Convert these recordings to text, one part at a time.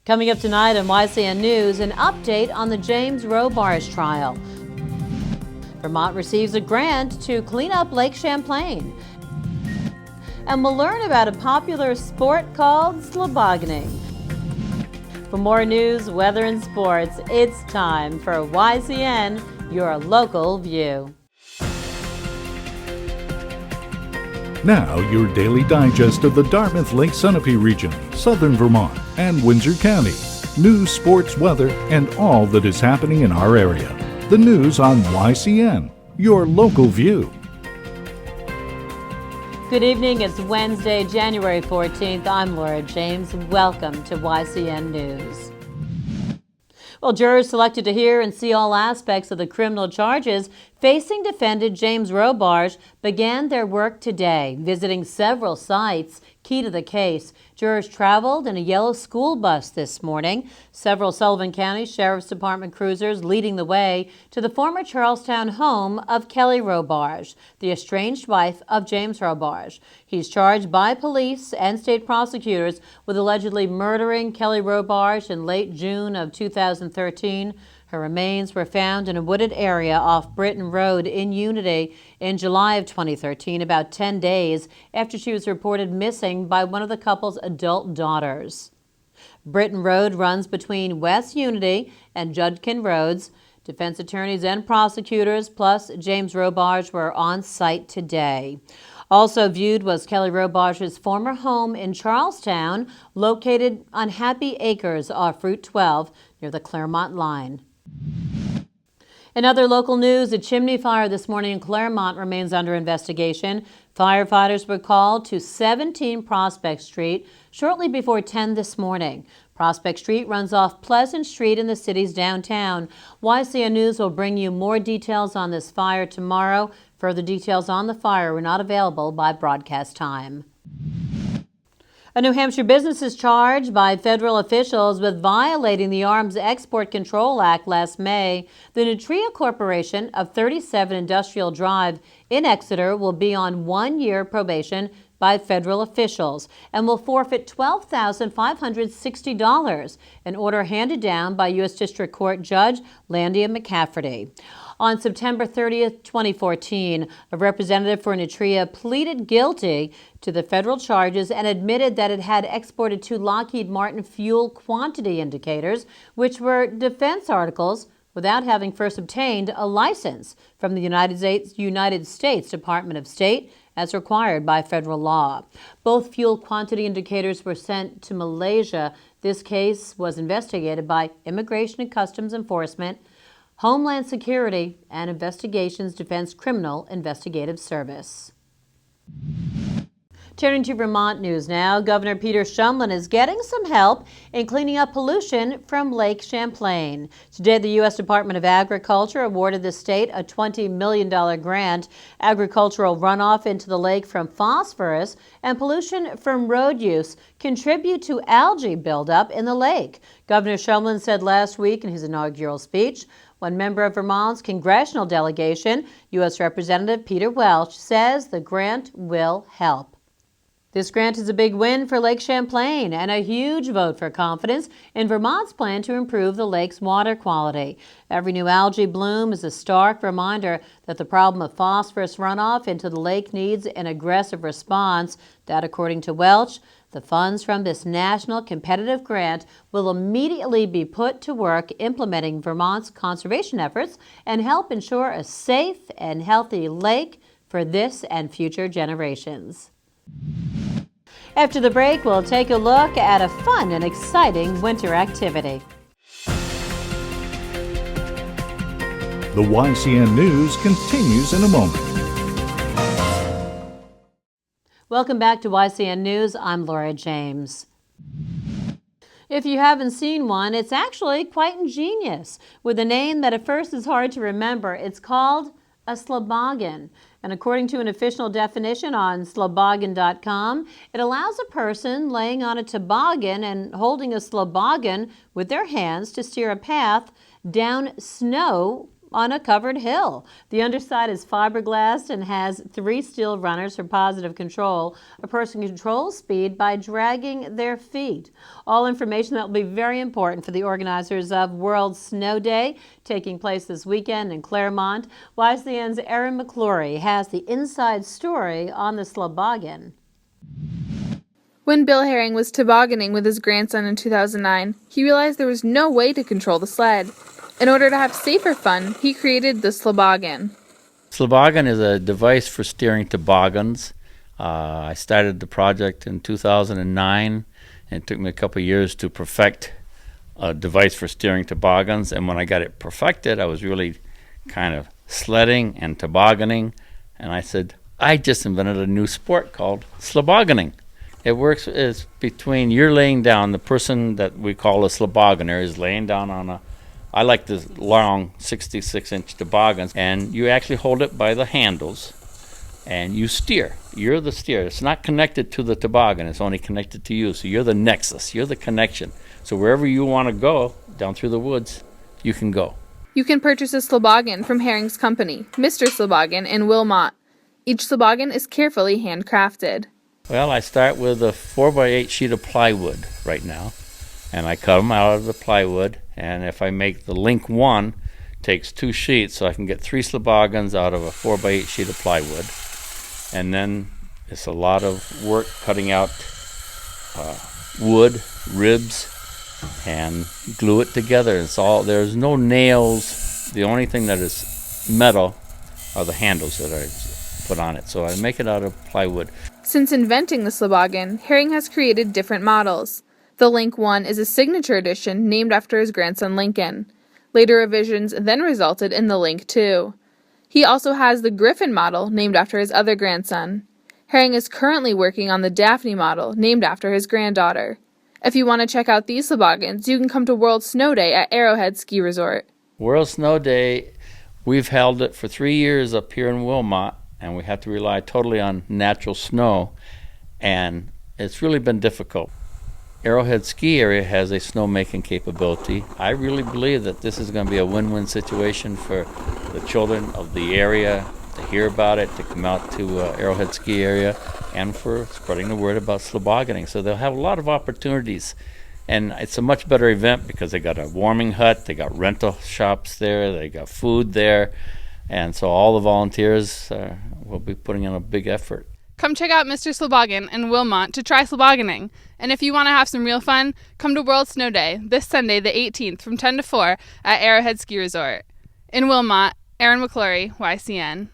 Coming up tonight on YCN News, an update on the James Robarge trial. Vermont receives a grant to clean up Lake Champlain. And we'll learn about a popular sport called slobogganing. For more news, weather, and sports, it's time for YCN, your local view. Now, your daily digest of the Dartmouth Lake Sunapee region, southern Vermont, and Windsor County. News, sports, weather, and all that is happening in our area. The news on YCN, your local view. Good evening. It's Wednesday, January 14th. I'm Laura James. Welcome to YCN News. Well, jurors selected to hear and see all aspects of the criminal charges facing defendant James Robarge began their work today, visiting several sites key to the case. Jurors traveled in a yellow school bus this morning. Several Sullivan County Sheriff's Department cruisers leading the way to the former Charlestown home of Kelly Robarge, the estranged wife of James Robarge. He's charged by police and state prosecutors with allegedly murdering Kelly Robarge in late June of 2013. Her remains were found in a wooded area off Britton Road in Unity in July of 2013, about 10 days after she was reported missing by one of the couple's adult daughters. Britton Road runs between West Unity and Judkin Roads. Defense attorneys and prosecutors, plus James Robarge, were on site today. Also viewed was Kelly Robarge's former home in Charlestown, located on Happy Acres off Route 12 near the Claremont line. In other local news, a chimney fire this morning in Claremont remains under investigation. Firefighters were called to 17 Prospect Street shortly before 10 this morning. Prospect Street runs off Pleasant Street in the city's downtown. YCN News will bring you more details on this fire tomorrow. Further details on the fire were not available by broadcast time. A New Hampshire business is charged by federal officials with violating the Arms Export Control Act last May. The Nutria Corporation of 37 Industrial Drive in Exeter will be on 1-year probation by federal officials and will forfeit $12,560, an order handed down by U.S. District Court Judge Landia McCafferty. On September 30th, 2014, a representative for Nutria pleaded guilty to the federal charges and admitted that it had exported to Lockheed Martin fuel quantity indicators, which were defense articles, without having first obtained a license from the United States Department of State as required by federal law. Both fuel quantity indicators were sent to Malaysia. This case was investigated by Immigration and Customs Enforcement, Homeland Security, and Investigations Defense Criminal Investigative Service. Turning to Vermont news now, Governor Peter Shumlin is getting some help in cleaning up pollution from Lake Champlain. Today, the U.S. Department of Agriculture awarded the state a $20 million grant. Agricultural runoff into the lake from phosphorus and pollution from road use contribute to algae buildup in the lake. Governor Shumlin said last week in his inaugural speech. One member of Vermont's congressional delegation, U.S. Representative Peter Welch, says the grant will help. This grant is a big win for Lake Champlain and a huge vote for confidence in Vermont's plan to improve the lake's water quality. Every new algae bloom is a stark reminder that the problem of phosphorus runoff into the lake needs an aggressive response. That, according to Welch, the funds from this national competitive grant will immediately be put to work implementing Vermont's conservation efforts and help ensure a safe and healthy lake for this and future generations. After the break, we'll take a look at a fun and exciting winter activity. The YCN News continues in a moment. Welcome back to YCN News. I'm Laura James. If you haven't seen one, it's actually quite ingenious. With a name that at first is hard to remember, it's called a sloboggan. And according to an official definition on sloboggan.com, it allows a person laying on a toboggan and holding a sloboggan with their hands to steer a path down snow on a covered hill. The underside is fiberglass and has 3 steel runners for positive control. A person controls speed by dragging their feet. All information that will be very important for the organizers of World Snow Day, taking place this weekend in Claremont. YCN's Erin McClory has the inside story on the sloboggan. When Bill Herring was tobogganing with his grandson in 2009, he realized there was no way to control the sled. In order to have safer fun, he created the sloboggan. Sloboggan is a device for steering toboggans. I started the project in 2009, and it took me a couple of years to perfect a device for steering toboggans. And when I got it perfected, I was really kind of sledding and tobogganing, and I said, I just invented a new sport called slobogganing. It works is between you're laying down, the person that we call a slobogganer is laying down on I like the long 66-inch toboggans, and you actually hold it by the handles, and you steer. You're the steer. It's not connected to the toboggan. It's only connected to you. So you're the nexus. You're the connection. So wherever you want to go, down through the woods, you can go. You can purchase a sloboggan from Herring's company, Mr. Sloboggan in Wilmot. Each sloboggan is carefully handcrafted. Well, I start with a 4x8 sheet of plywood right now, and I cut them out of the plywood, and if I make the link 1, takes 2 sheets, so I can get 3 sloboggans out of a 4x8 sheet of plywood. And then it's a lot of work cutting out wood, ribs, and glue it together. There's no nails. The only thing that is metal are the handles that I put on it, so I make it out of plywood. Since inventing the sloboggan, Herring has created different models. The Link 1 is a signature edition named after his grandson Lincoln. Later revisions then resulted in the Link 2. He also has the Griffin model named after his other grandson. Herring is currently working on the Daphne model named after his granddaughter. If you want to check out these sloboggans, you can come to World Snow Day at Arrowhead Ski Resort. World Snow Day, we've held it for 3 years up here in Wilmot, and we have to rely totally on natural snow, and it's really been difficult. Arrowhead Ski Area has a snowmaking capability. I really believe that this is going to be a win-win situation for the children of the area to hear about it, to come out to Arrowhead Ski Area, and for spreading the word about slobogganing. So they'll have a lot of opportunities, and it's a much better event because they got a warming hut, they got rental shops there, they got food there, and so all the volunteers will be putting in a big effort. Come check out Mr. Sloboggan in Wilmot to try slobogganing. And if you want to have some real fun, come to World Snow Day this Sunday, the 18th, from 10 to 4 at Arrowhead Ski Resort. In Wilmot, Erin McClory, YCN.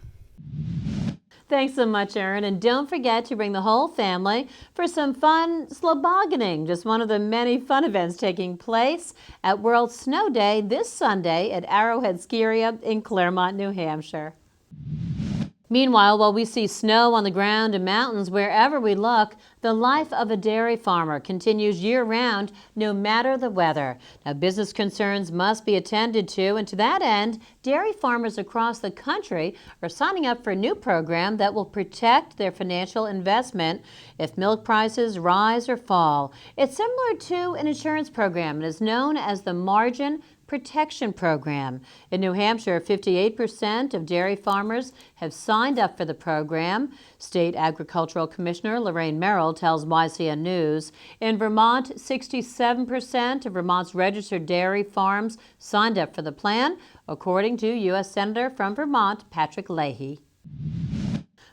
Thanks so much, Erin. And don't forget to bring the whole family for some fun slobogganing, just one of the many fun events taking place at World Snow Day this Sunday at Arrowhead Ski Area in Claremont, New Hampshire. Meanwhile, while we see snow on the ground and mountains wherever we look, the life of a dairy farmer continues year-round, no matter the weather. Now, business concerns must be attended to, and to that end, dairy farmers across the country are signing up for a new program that will protect their financial investment if milk prices rise or fall. It's similar to an insurance program and is known as the Margin Protection Program. In New Hampshire, 58% of dairy farmers have signed up for the program. State Agricultural Commissioner Lorraine Merrill tells YCN News. In Vermont, 67% of Vermont's registered dairy farms signed up for the plan, according to U.S. Senator from Vermont, Patrick Leahy.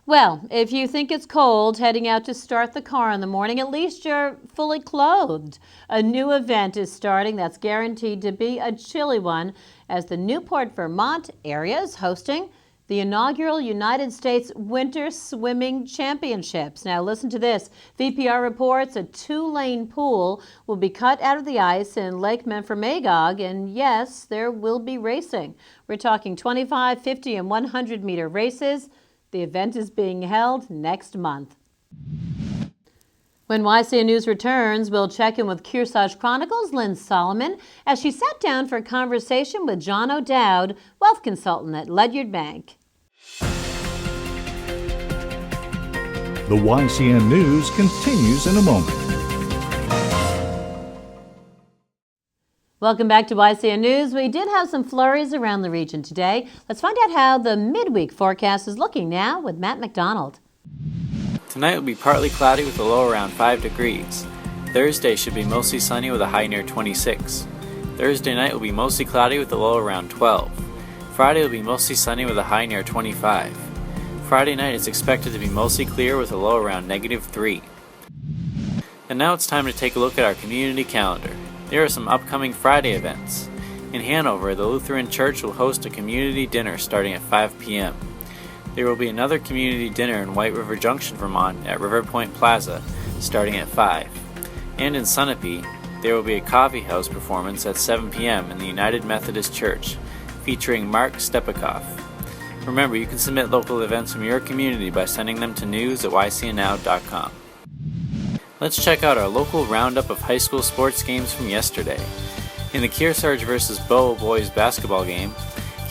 Well, if you think it's cold heading out to start the car in the morning, at least you're fully clothed. A new event is starting that's guaranteed to be a chilly one, as the Newport, Vermont area is hosting the inaugural United States Winter Swimming Championships. Now listen to this. VPR reports a 2-lane pool will be cut out of the ice in Lake Memphremagog, and yes, there will be racing. We're talking 25, 50, and 100-meter races. The event is being held next month. When YCN News returns, we'll check in with Kearsarge Chronicles' Lynn Solomon as she sat down for a conversation with John O'Dowd, wealth consultant at Ledyard Bank. The YCN News continues in a moment. Welcome back to YCN News. We did have some flurries around the region today. Let's find out how the midweek forecast is looking now with Matt McDonald. Tonight will be partly cloudy with a low around 5 degrees. Thursday should be mostly sunny with a high near 26. Thursday night will be mostly cloudy with a low around 12. Friday will be mostly sunny with a high near 25. Friday night is expected to be mostly clear with a low around -3. And now it's time to take a look at our community calendar. There are some upcoming Friday events. In Hanover, the Lutheran Church will host a community dinner starting at 5 p.m. There will be another community dinner in White River Junction, Vermont at River Point Plaza starting at 5. And in Sunapee, there will be a coffee house performance at 7 p.m. in the United Methodist Church featuring Mark Stepikoff. Remember, you can submit local events from your community by sending them to news@ycnnow.com. Let's check out our local roundup of high school sports games from yesterday. In the Kearsarge vs. Bow boys basketball game,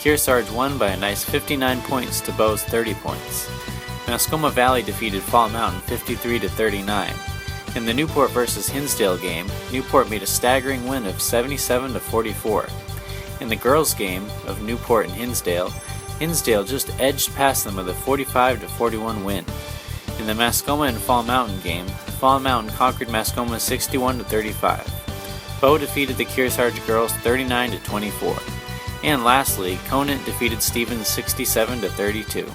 Kearsarge won by a nice 59 points to Bow's 30 points. Mascoma Valley defeated Fall Mountain 53-39. In the Newport vs. Hinsdale game, Newport made a staggering win of 77-44. In the girls' game of Newport and Hinsdale, Hinsdale just edged past them with a 45-41 win. In the Mascoma and Fall Mountain game, Fall Mountain conquered Mascoma 61-35. Bow defeated the Kearsarge girls 39-24. And lastly, Conant defeated Stevens 67-32.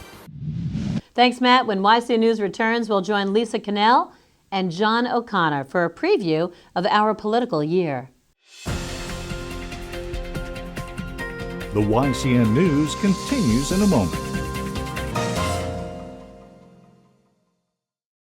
Thanks, Matt. When YCN News returns, we'll join Lisa Cannell and John O'Connor for a preview of our political year. The YCN News continues in a moment.